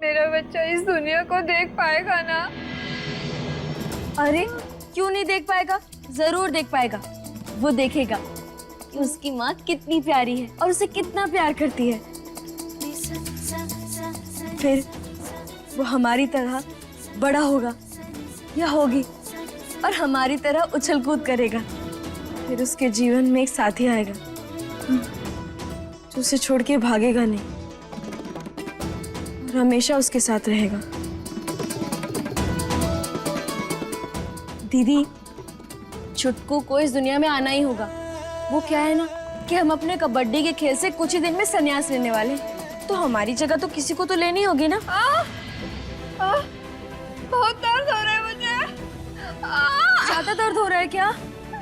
मेरा बच्चा इस दुनिया को देख पाएगा ना? अरे क्यों नहीं देख पाएगा? जरूर देख पाएगा। वो देखेगा कि उसकी माँ कितनी प्यारी है और उसे कितना प्यार करती है। फिर वो हमारी तरह बड़ा होगा या होगी और हमारी तरह उछल कूद करेगा। फिर उसके जीवन में एक साथी आएगा जो उसे छोड़ के भागेगा नहीं और हमेशा उसके साथ रहेगा। दीदी, छुटकू को इस दुनिया में आना ही होगा। वो क्या है ना कि हम अपने कबड्डी के खेल से कुछ ही दिन में संन्यास लेने वाले हैं, तो हमारी जगह तो किसी को तो लेनी होगी ना। बहुत दर्द हो रहा है मुझे। ज्यादा दर्द हो रहा है क्या?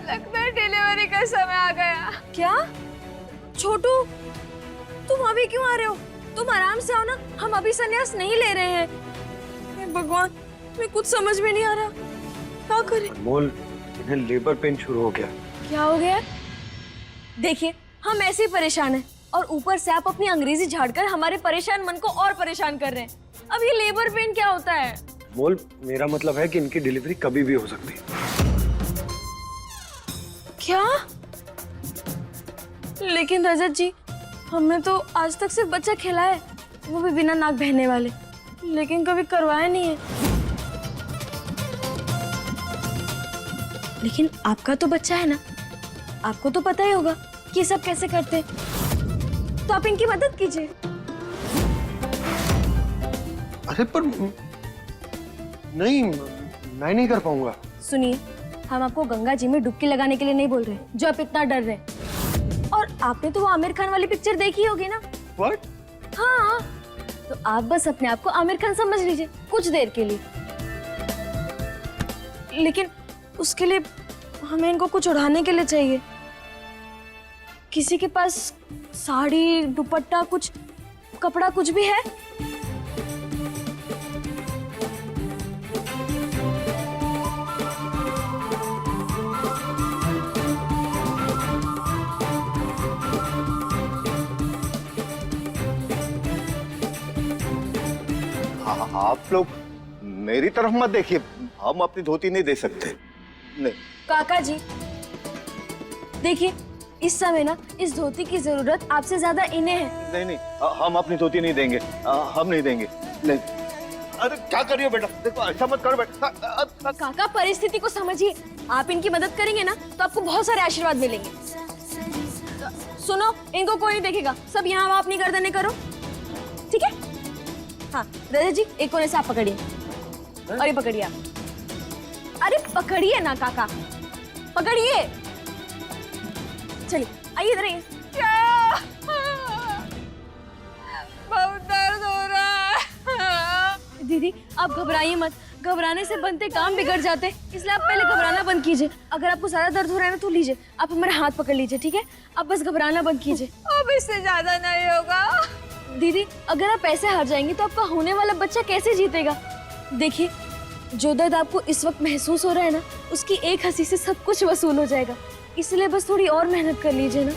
लगता है डिलीवरी का समय आ गया। क्या छोटू, तुम अभी क्यों आ रहे हो? तुम आराम से आओ ना, हम अभी संन्यास नहीं ले रहे हैं। हे भगवान, मैं कुछ समझ में नहीं आ रहा, क्या करें? अनमोल, इन्हें लेबर पेन शुरू हो गया। क्या हो गया? देखिए, हम ऐसे ही परेशान हैं और ऊपर से आप अपनी अंग्रेजी झाड़कर हमारे परेशान मन को और परेशान कर रहे हैं। अब ये लेबर पेन क्या होता है? अनमोल, मेरा मतलब है कि इनकी डिलीवरी कभी भी हो सकती है। क्या? लेकिन रजत जी, हमने तो आज तक सिर्फ बच्चा खिलाया है, वो भी बिना नाक बहने वाले, लेकिन कभी करवाया नहीं है। लेकिन आपका तो बच्चा है ना, आपको तो पता ही होगा कि ये सब कैसे करते हैं। तो आप इनकी मदद कीजिए। अरे पर नहीं, मैं नहीं कर पाऊंगा। सुनिए, हम आपको गंगा जी में डुबकी लगाने के लिए नहीं बोल रहे, जो आप इतना डर रहे हैं। और आपने तो वो आमिर खान वाली पिक्चर देखी होगी ना? What? हाँ, तो आप बस अपने आप को आमिर खान समझ लीजिए कुछ देर के लिए। लेकिन उसके लिए हमें इनको कुछ उड़ाने के लिए चाहिए। किसी के पास साड़ी, दुपट्टा, कुछ कपड़ा, कुछ भी है? आप लोग मेरी तरफ मत देखिए, हम अपनी धोती नहीं दे सकते। नहीं काका जी, देखिए, इस समय ना इस धोती की जरूरत आपसे ज्यादा इन्हें है। नहीं नहीं, हम अपनी धोती नहीं देंगे, हम नहीं देंगे। नहीं, अरे क्या कर रही हो बेटा? देखो, ऐसा मत करो बेटा। काका, परिस्थिति को समझिए। आप इनकी मदद करेंगे ना तो आपको बहुत सारे आशीर्वाद मिलेंगे। सुनो, इनको कोई नहीं देखेगा, सब यहाँ वहाँ अपनी गर्दनें करो, ठीक है? हाँ, रजत जी, एक कोने से आप पकड़िए और ये पकड़िए आप। अरे पकड़िए ना काका, पकड़िए। चलिए, आइए इधर आइए। क्या? बहुत दर्द हो रहा है। दीदी, आप घबराइए मत, घबराने से बनते काम बिगड़ जाते, इसलिए आप पहले घबराना बंद कीजिए। अगर आपको ज्यादा दर्द हो रहा है ना तो लीजिए, आप हमारे हाथ पकड़ लीजिए, ठीक है? आप बस घबराना बंद कीजिए। अब इससे ज्यादा नहीं होगा। दीदी, अगर आप ऐसे हार जाएंगी तो आपका होने वाला बच्चा कैसे जीतेगा? देखिए, जो दर्द आपको इस वक्त महसूस हो रहा है ना, उसकी एक हंसी से सब कुछ वसूल हो जाएगा। इसलिए बस थोड़ी और मेहनत कर लीजिए ना।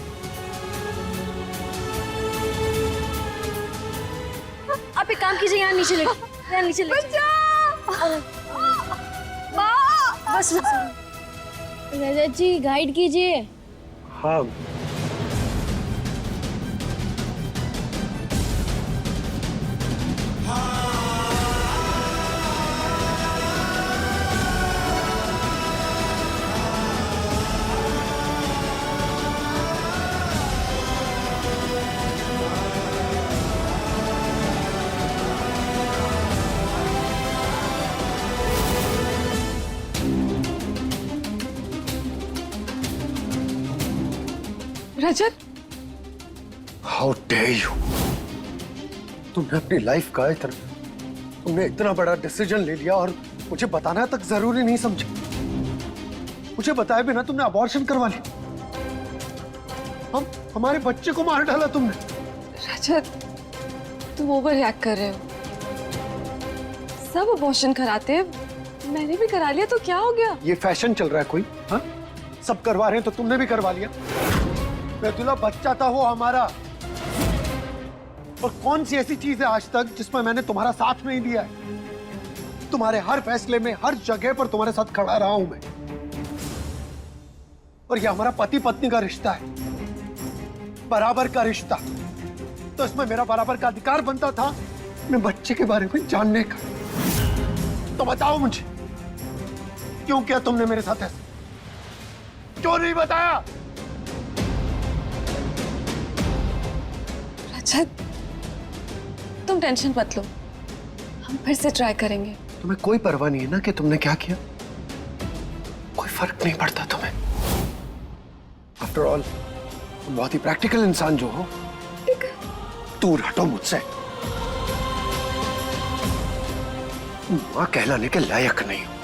आप एक काम कीजिए, यहाँ नीचे ले, यहाँ नीचे ले। बस रजत जी, गाइड कीजिए। हाँ, रजत, हाउ डेयर यू! तुमने अपनी लाइफ का तुमने इतना बड़ा डिसीजन ले लिया और मुझे बताना तक जरूरी नहीं समझा। मुझे बताए बिना तुमने अबॉर्शन करवा लिया। हमारे बच्चे को मार डाला तुमने। रजत, तुम ओवर रिएक्ट कर रहे हो। सब अबॉर्शन कराते हैं, मैंने भी करा लिया, तो क्या हो गया? ये फैशन चल रहा है कोई? हाँ, सब करवा रहे हैं तो तुमने भी करवा लिया। बेतुला बच्चा था वो हमारा। और कौन सी ऐसी चीज है आज तक जिसमें मैंने तुम्हारा साथ नहीं दिया है? तुम्हारे हर फैसले में, हर जगह पर तुम्हारे साथ खड़ा रहा हूं मैं। और ये हमारा पति पत्नी का रिश्ता है, बराबर का रिश्ता। तो इसमें मेरा बराबर का अधिकार बनता था अपने बच्चे के बारे में जानने का। तो बताओ मुझे, क्यों किया तुमने मेरे साथ ऐसा? क्यों नहीं बताया? रजत, तुम टेंशन मत लो, हम फिर से ट्राई करेंगे। तुम्हें कोई परवाह नहीं है ना कि तुमने क्या किया? कोई फर्क नहीं पड़ता तुम्हें। आफ्टर ऑल तुम बहुत ही प्रैक्टिकल इंसान जो हो। दूर हटो मुझसे। मां कहलाने के लायक नहीं हो।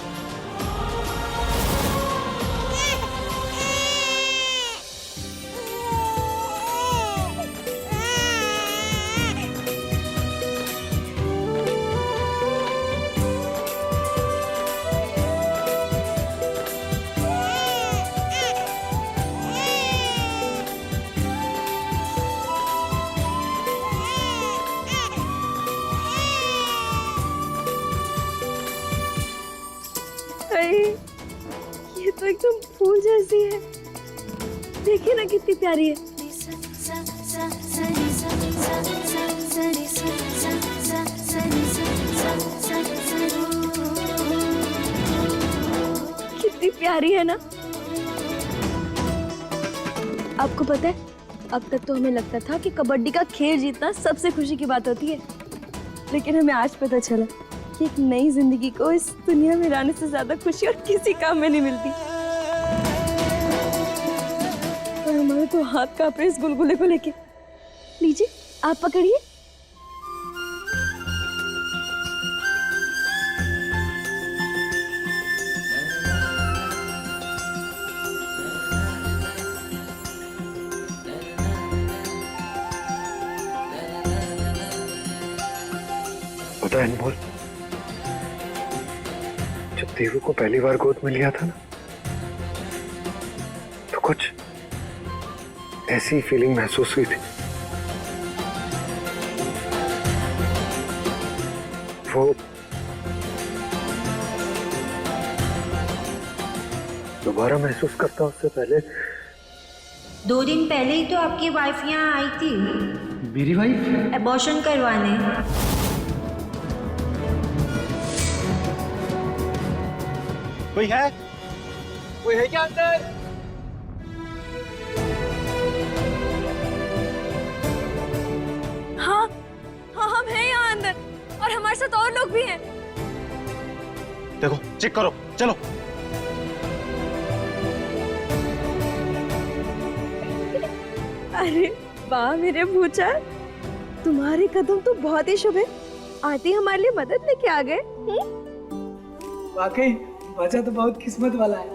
अरे ये तो एकदम फूल जैसी है, देखिए ना कितनी प्यारी है। कितनी प्यारी है ना। आपको पता है, अब तक तो हमें लगता था कि कबड्डी का खेल जीतना सबसे खुशी की बात होती है, लेकिन हमें आज पता चला कि एक नई जिंदगी को इस दुनिया में लाने से ज्यादा खुशी और किसी काम में नहीं मिलती। और हमारे तो हाथ कांप रहे इस गुलगुले को लेके। लीजिए, आप पकड़िए। पता है अनमोल, जब देवू को पहली बार गोद में लिया था ना, तो कुछ ऐसी फीलिंग महसूस हुई थी। वो दोबारा महसूस करता उससे पहले। 2 दिन पहले ही तो आपकी वाइफ यहाँ आई थी मेरी वाइफ? एबॉर्शन करवाने। कोई है? कोई है क्या अंदर? हाँ हाँ, हम हैं यहाँ अंदर, और हमारे साथ और लोग भी हैं। देखो, चेक करो, चलो। अरे वाह मेरे भूचाल, तुम्हारे कदम तो बहुत ही शुभ है। आंटी हमारे लिए मदद लेके आ गए। वाकई बच्चा तो बहुत किस्मत वाला है।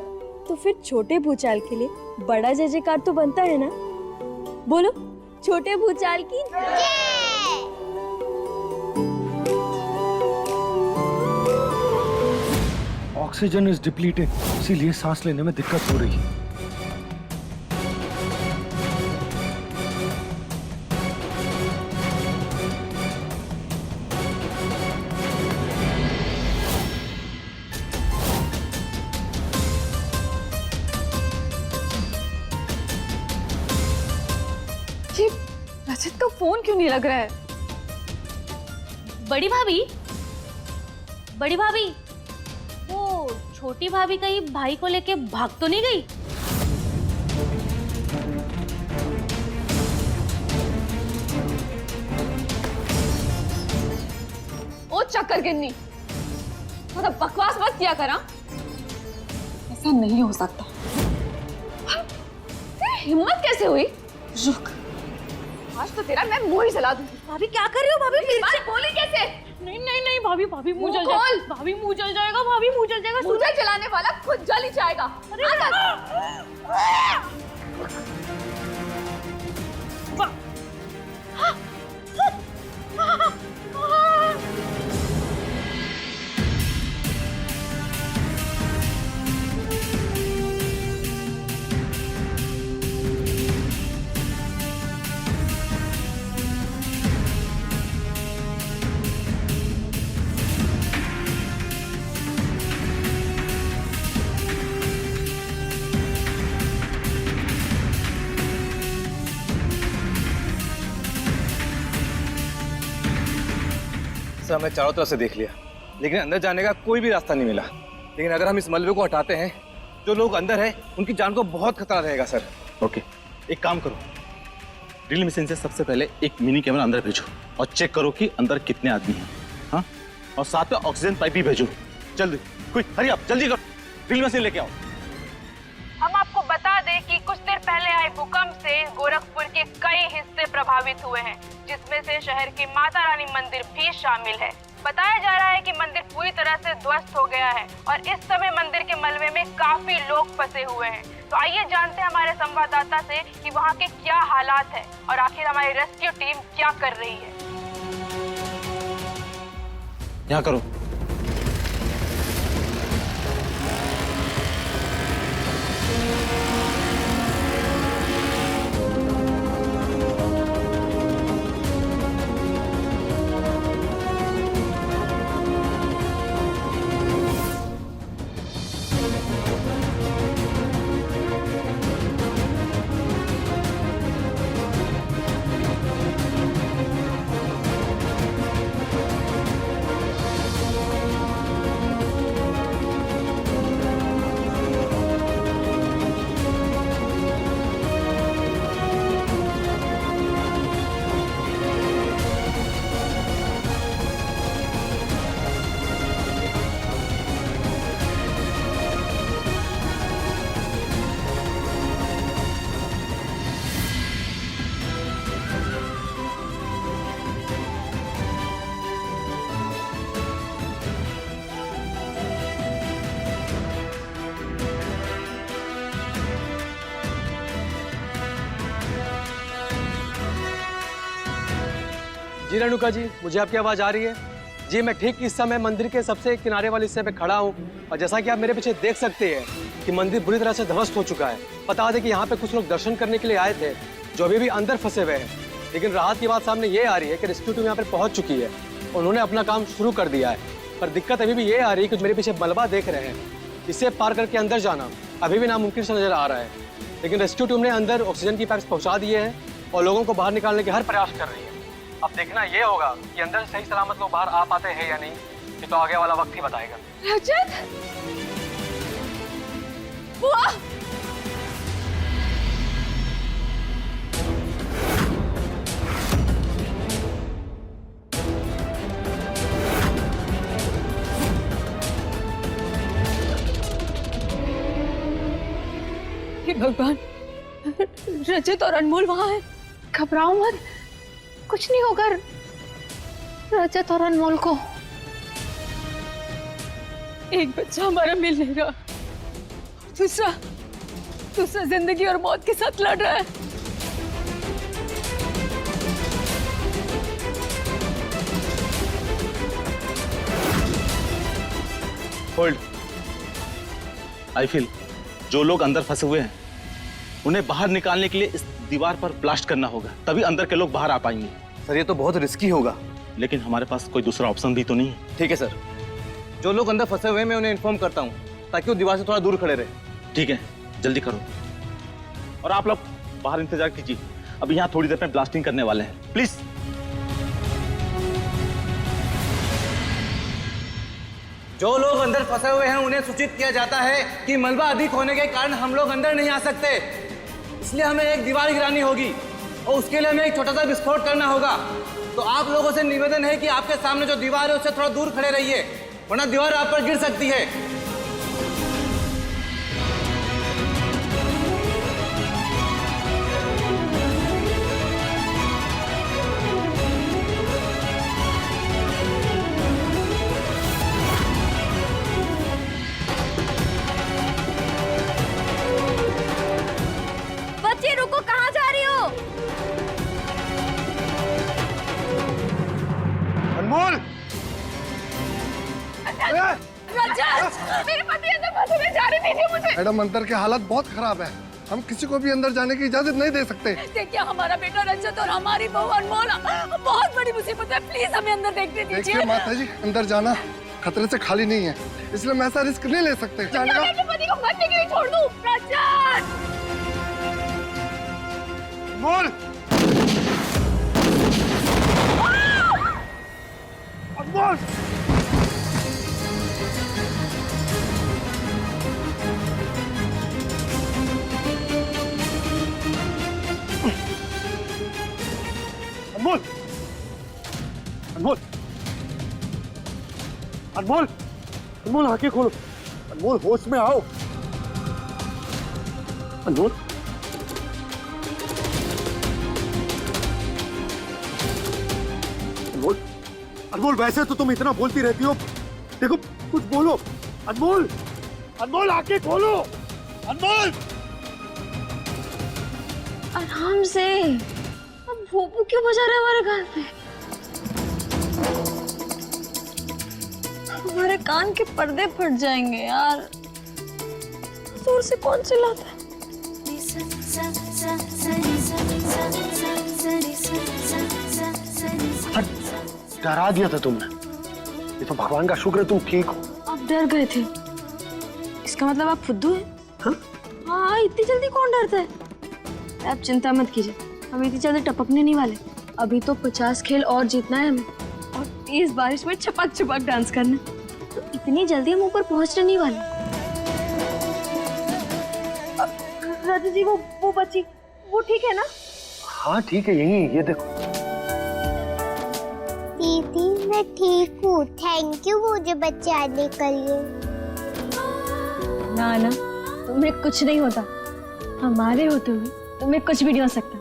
तो फिर छोटे भूचाल के लिए बड़ा जय जयकार तो बनता है ना। बोलो, छोटे भूचाल की ऑक्सीजन इज डिप्लीटेड, इसीलिए सांस लेने में दिक्कत हो रही है। ये रजत का फोन क्यों नहीं लग रहा है? बड़ी भाभी, बड़ी भाभी, वो छोटी भाभी कहीं भाई को लेके भाग तो नहीं गई? ओ चक्कर गिन्नी, मतलब बकवास मत किया करा। ऐसा नहीं हो सकता। तेरी हिम्मत कैसे हुई? रुक, आज तो तेरा मैं मुंह ही जला दूं। भाभी क्या कर रही हो? भाभी मेरी बात बोली कैसे? नहीं नहीं नहीं भाभी, भाभी मुंह जल खोल। जाएगा, भाभी मुंह जल जाएगा, भाभी मुंह जल जाएगा। मुझे जलाने वाला खुद जल ही जाएगा। वैसे हमने चारों तरफ से देख लिया, लेकिन अंदर जाने का कोई भी रास्ता नहीं मिला। लेकिन अगर हम इस मलबे को हटाते हैं, जो लोग अंदर हैं उनकी जान को बहुत खतरा रहेगा सर। ओके, एक काम करो, ड्रिल मशीन से सबसे पहले एक मिनी कैमरा अंदर भेजो और चेक करो कि अंदर कितने आदमी हैं। हाँ, और साथ में ऑक्सीजन पाइप भी भेजो। जल्दी, कोई हरी आप जल्दी करो, ड्रिल मशीन लेके आओ। हम आपको बता दें कि कुछ देर पहले आए भूकंप से गोरखपुर के कई हिस्से प्रभावित हुए हैं, जिसमें से शहर के माता रानी मंदिर भी शामिल है। बताया जा रहा है कि मंदिर पूरी तरह से ध्वस्त हो गया है और इस समय मंदिर के मलबे में काफी लोग फंसे हुए हैं। तो आइए जानते हैं हमारे संवाददाता से कि वहाँ के क्या हालात है और आखिर हमारी रेस्क्यू टीम क्या कर रही है। यहाँ करो। जी रेणुका जी, मुझे आपकी आवाज़ आ रही है? जी, मैं ठीक इस समय मंदिर के सबसे किनारे वाले हिस्से पे खड़ा हूँ और जैसा कि आप मेरे पीछे देख सकते हैं कि मंदिर बुरी तरह से ध्वस्त हो चुका है। बता दें कि यहाँ पे कुछ लोग दर्शन करने के लिए आए थे जो अभी भी अंदर फंसे हुए हैं, लेकिन राहत की बात सामने ये आ रही है कि रेस्क्यू टीम यहाँ पर पहुँच चुकी है। उन्होंने अपना काम शुरू कर दिया है, पर दिक्कत अभी भी ये आ रही है कि मेरे पीछे मलबा देख रहे हैं, इसे पार करके अंदर जाना अभी भी नामुमकिन सा नजर आ रहा है। लेकिन रेस्क्यू टीम ने अंदर ऑक्सीजन की पाइप्स पहुँचा दिए हैं और लोगों को बाहर निकालने के हर प्रयास कर रही है। अब देखना ये होगा कि अंदर सही सलामत लोग बाहर आ पाते हैं या नहीं, ये तो आगे वाला वक्त ही बताएगा। रजत, बुआ, हे भगवान, रजत और अनमोल वहां है। घबराओ मत, कुछ नहीं होगा रजत और अनमोल को। एक बच्चा हमारा मिल नहीं रहा, दूसरा जिंदगी और मौत के साथ लड़ रहा है। होल्ड, आई फील जो लोग अंदर फंसे हुए हैं उन्हें बाहर निकालने के लिए इस दीवार पर ब्लास्ट करना होगा, तभी अंदर के लोग बाहर आ पाएंगे। सर ये तो बहुत रिस्की होगा। लेकिन हमारे पास कोई दूसरा ऑप्शन भी तो नहीं है। ठीक है सर, जो लोग अंदर फंसे हुए हैं मैं उन्हें इन्फॉर्म करता हूँ ताकि वो दीवार से थोड़ा दूर खड़े रहे। ठीक है, जल्दी करो। और आप लोग बाहर इंतजार कीजिए, अभी यहाँ थोड़ी देर में ब्लास्टिंग करने वाले हैं, प्लीज। जो लोग अंदर फंसे हुए हैं उन्हें सूचित किया जाता है कि मलबा अधिक होने के कारण हम लोग अंदर नहीं आ सकते, इसलिए हमें एक दीवार गिरानी होगी और उसके लिए हमें एक छोटा सा विस्फोट करना होगा। तो आप लोगों से निवेदन है कि आपके सामने जो दीवार है उससे थोड़ा दूर खड़े रहिए, वरना दीवार आप पर गिर सकती है। बच्चे रुको, कहाँ जा रही हो? अनमोल, रजत, मेरे पति अंदर फंसे हुए, जाने दीजिए मुझे। मैडम अंदर के हालात बहुत खराब है, हम किसी को भी अंदर जाने की इजाजत नहीं दे सकते। देखिए, हमारा बेटा रजत और हमारी बहू अनमोल बहुत बड़ी मुसीबत है, प्लीज हमें अंदर देखने दीजिए। देखिए माता जी, अंदर जाना खतरे से खाली नहीं है, इसलिए मैं ऐसा रिस्क नहीं ले सकते। जाने का अपने पति को मरने के लिए छोड़ दूं। रजत, अनमोल, अनमोल, अनमोल! अनमोल! अनमोल! अनमोल! अनमोल आंखें खोलो। अनमोल होश में आओ। अनमोल! अनमोल! अनमोल वैसे तो तुम इतना बोलती रहती हो, देखो कुछ बोलो। अनमोल! अनमोल आंखें खोलो। अनमोल! आराम से। अब भूपू क्यों बजा रहे हैं हमारे कान पे? हमारे कान के पर्दे फट जाएंगे यार। जोर से कौन चिल्लाता है? डरा दिया था तुमने। ये तो भगवान का शुक्र है तुम ठीक हो। आप डर गए थे, इसका मतलब आप फुद्दू हैं? हाँ, इतनी जल्दी कौन डरता है? आप चिंता मत कीजिए, हम इतनी जल्दी टपकने नहीं वाले। अभी तो 50 खेल और जीतना है हमें, और तेज बारिश में छपक छपक डांस करना, तो इतनी जल्दी हम ऊपर पहुंचने नहीं वाले। राजू जी, वो बच्ची, वो ठीक है ना? हाँ ठीक है, यही ये देखो। दीदी मैं ठीक हूँ, थैंक यू मुझे बचाने के लिए। ना ना, तुम्हें कुछ नहीं होता, हमारे होते हुए तुम्हें कुछ भी नहीं हो सकता।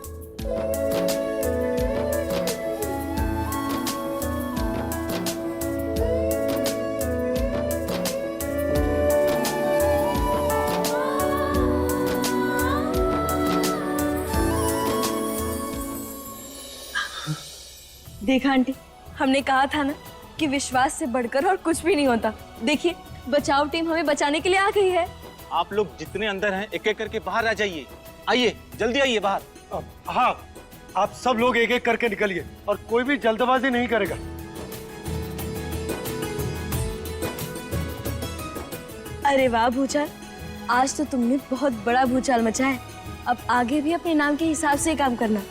देखा आंटी, हमने कहा था ना कि विश्वास से बढ़कर और कुछ भी नहीं होता। देखिए, बचाव टीम हमें बचाने के लिए आ गई है। आप लोग जितने अंदर हैं एक एक करके बाहर आ जाइए। आइए, जल्दी आइए बाहर। हाँ, आप सब लोग एक एक करके निकलिए और कोई भी जल्दबाजी नहीं करेगा। अरे वाह भूचाल, आज तो तुमने बहुत बड़ा भूचाल मचा है। अब आगे भी अपने नाम के हिसाब से काम करना,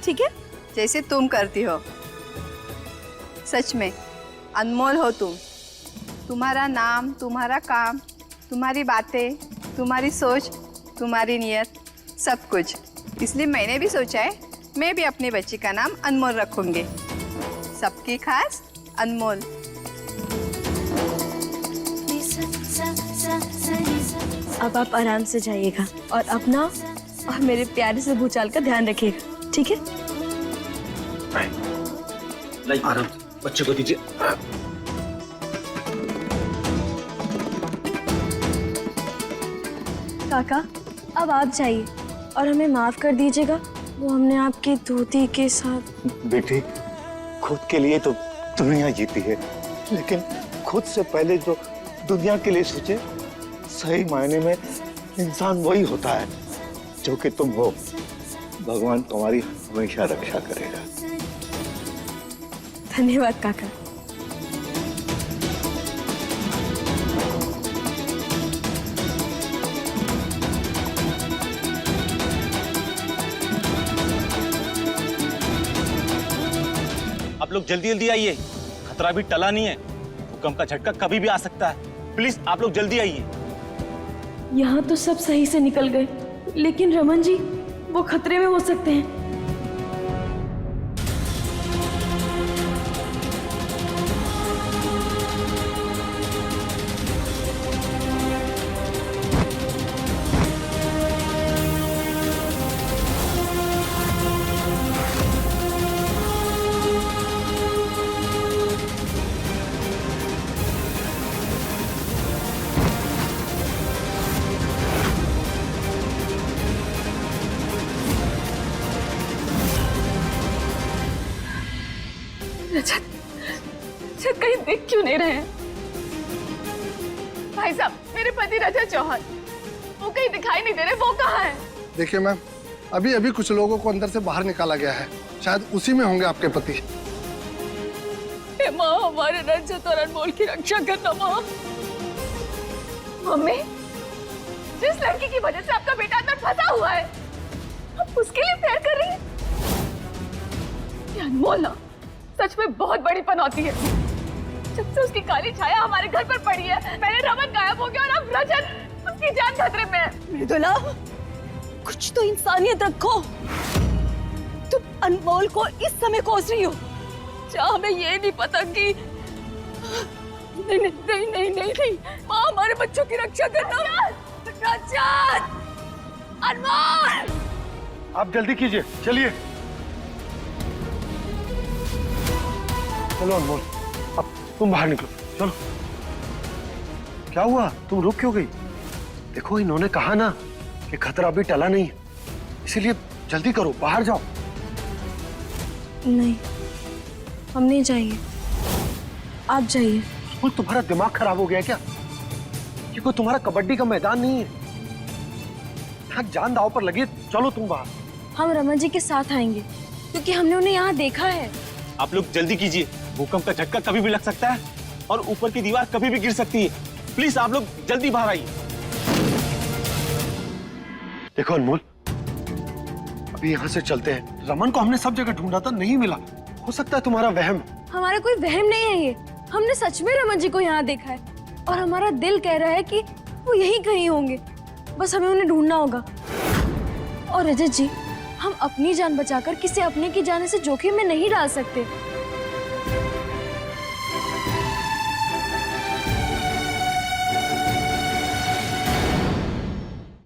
ठीक है? जैसे तुम करती हो। सच में अनमोल हो तुम। तुम्हारा नाम, तुम्हारा काम, तुम्हारी बातें, तुम्हारी सोच, तुम्हारी नियत, सब कुछ। इसलिए मैंने भी सोचा है मैं भी अपने बच्चे का नाम अनमोल रखूंगी। सबकी खास अनमोल। अब आप आराम से जाइएगा और अपना और मेरे प्यारे से भूचाल का ध्यान रखिएगा, ठीक है? आराम से बच्चे को दीजिए। काका, अब आप जाइए और हमें माफ कर दीजिएगा, वो हमने आपकी धोती के साथ। बेटी, खुद के लिए तो दुनिया जीती है, लेकिन खुद से पहले जो दुनिया के लिए सोचे, सही मायने में इंसान वही होता है जो कि तुम हो। भगवान तुम्हारी हमेशा रक्षा करेगा। धन्यवाद काका। आप लोग जल्दी जल्दी आइए, खतरा भी टला नहीं है। भूकंप का झटका कभी भी आ सकता है। प्लीज आप लोग जल्दी आइए। यहाँ तो सब सही से निकल गए, लेकिन रमन जी, वो खतरे में हो सकते हैं। रजत कहीं देख क्यों नहीं रहे हैं? भाई साहब, मेरे पति रजत चौहान, वो कहीं दिखाई नहीं दे रहे, वो कहाँ है? देखिए मैम, अभी अभी कुछ लोगों को अंदर से बाहर निकाला गया है, शायद उसी में होंगे आपके पति। माँ, हमारे रजत और अनमोल की रक्षा करना माँ। मम्मी, जिस लड़की की वजह से आपका बेटा अंदर फंसा हुआ है, आप उसके लिए प्यार कर रही हैं? ये अनमोल ना सच में बहुत बड़ी पनौती है। जब से उसकी काली छाया हमारे घर पर पड़ी है, पहले रमन गायब हो गया और अब रजत, उसकी जान खतरे में है। मृदुला, कुछ तो इंसानियत रखो। तुम अनमोल को इस समय कोस रही हो जहाँ हमें ये नहीं पता कि नहीं नहीं नहीं नहीं नहीं, नहीं। माँ हमारे बच्चों की रक्षा करना। रजत, अनमोल, आप जल्दी कीजिए, चलिए। चलो अनमोल, अब तुम बाहर निकलो, चलो। क्या हुआ, तुम रुक क्यों गई? देखो इन्होंने कहा ना कि खतरा अभी टला नहीं है, इसीलिए जल्दी करो, बाहर जाओ। नहीं, हम नहीं जाएंगे, आप जाइए। और तुम्हारा दिमाग खराब हो गया क्या? ये कोई तुम्हारा कबड्डी का मैदान नहीं है, यहाँ जान दांव पर लगी। चलो तुम बाहर। हम रमन जी के साथ आएंगे क्योंकि हमने उन्हें यहाँ देखा है। आप लोग जल्दी कीजिए, भूकंप का झटका कभी भी लग सकता है और ऊपर की दीवार कभी भी गिर सकती है। प्लीज आप लोग जल्दी बाहर आइए। देखो अनमोल, अभी यहाँ से चलते हैं। रमन को हमने सब जगह ढूंढा था, नहीं मिला। हो सकता है तुम्हारा वहम। हमारा कोई वहम नहीं है ये, हमने सच में रमन जी को यहाँ देखा है और हमारा दिल कह रहा है कि वो यहीं कहीं होंगे, बस हमें उन्हें ढूंढना होगा। और रजत जी, हम अपनी जान बचाकर किसी अपने की जान से जोखिम में नहीं डाल सकते।